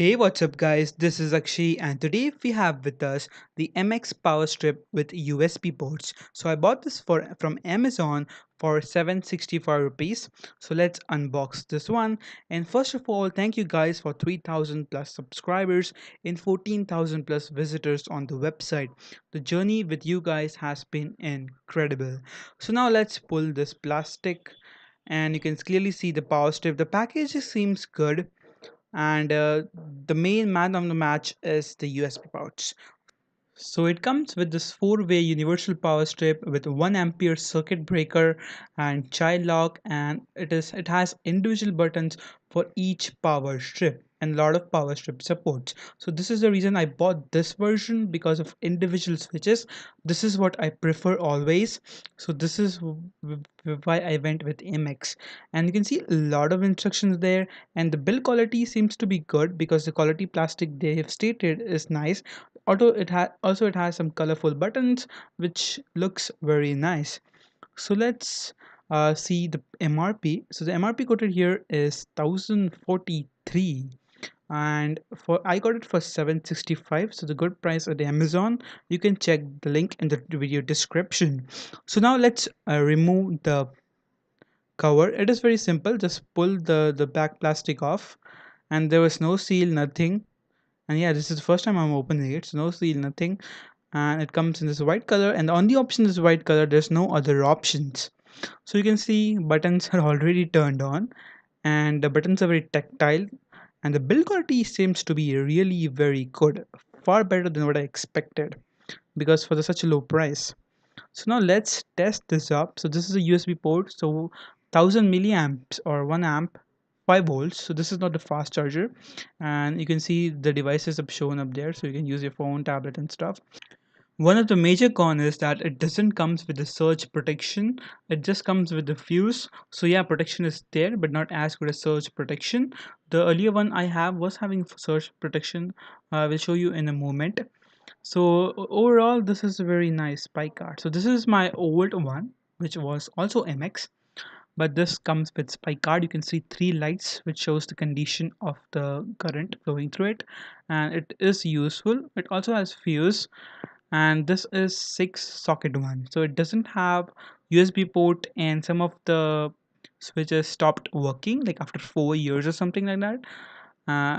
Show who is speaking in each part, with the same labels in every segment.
Speaker 1: Hey, what's up, guys? This is Akshay, and today we have with us the MX Power Strip with USB ports. So I bought this from Amazon for 765 rupees. So let's unbox this one. And first of all, thank you guys for 3,000 plus subscribers and 14,000 plus visitors on the website. The journey with you guys has been incredible. So now let's pull this plastic, and you can clearly see the power strip. The package seems good, and the main man of the match is the USB pouch. So it comes with this four-way universal power strip with 1 ampere circuit breaker and child lock, and it has individual buttons for each power strip and a lot of power strip supports. So this is the reason I bought this version, because of individual switches. This is what I prefer always. So this is why I went with MX, and you can see a lot of instructions there, and the build quality seems to be good because the quality plastic they have stated is nice. It has some colorful buttons which looks very nice. So let's see the MRP. So the MRP quoted here is 1043, and for I got it for 765, so the good price at Amazon. You can check the link in the video description. So now let's remove the cover. It is very simple. Just pull the back plastic off, and there was no seal, nothing. And yeah, this is the first time I'm opening it, so no seal, nothing. And it comes in this white color, and the only option is white color. There's no other options. So you can see buttons are already turned on, and the buttons are very tactile, and the build quality seems to be really very good, far better than what I expected, because for such a low price. So now let's test this up. So this is a USB port, so 1000 milliamps or 1 amp, 5 volts. So this is not a fast charger, and you can see the devices have shown up there, so you can use your phone, tablet and stuff. One of the major cons is that it doesn't comes with the surge protection. It just comes with the fuse. So yeah, protection is there, but not as good as surge protection. The earlier one I have was having surge protection. I will show you in a moment. So overall, this is a very nice spy card. So this is my old one, which was also MX, but this comes with spy card. You can see three lights which shows the condition of the current flowing through it, and it is useful. It also has fuse, and this is 6 socket one, so it doesn't have USB port, and some of the switches stopped working like after 4 years or something like that.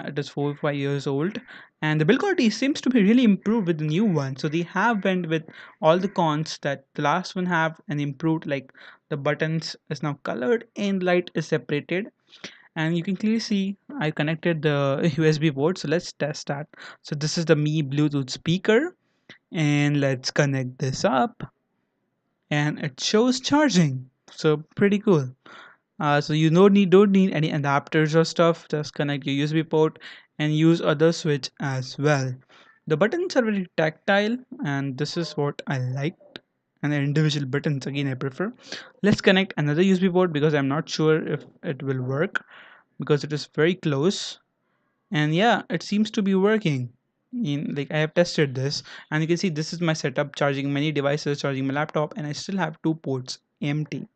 Speaker 1: It is 4 or 5 years old, and the build quality seems to be really improved with the new one. So they have went with all the cons that the last one have and improved, like the buttons is now colored and light is separated, and you can clearly see I connected the USB port. So let's test that. So this is the Mi Bluetooth speaker, and let's connect this up, and it shows charging, so pretty cool. So you don't need any adapters or stuff. Just connect your USB port and use other switch as well. The buttons are very tactile, and this is what I liked. And the individual buttons again I prefer. Let's connect another USB port because I'm not sure if it will work, because it is very close. And yeah, it seems to be working. Like I have tested this, and you can see this is my setup, charging many devices, charging my laptop, and I still have two ports empty.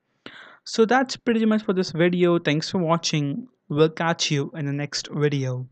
Speaker 1: So that's pretty much for this video. Thanks for watching. We'll catch you in the next video.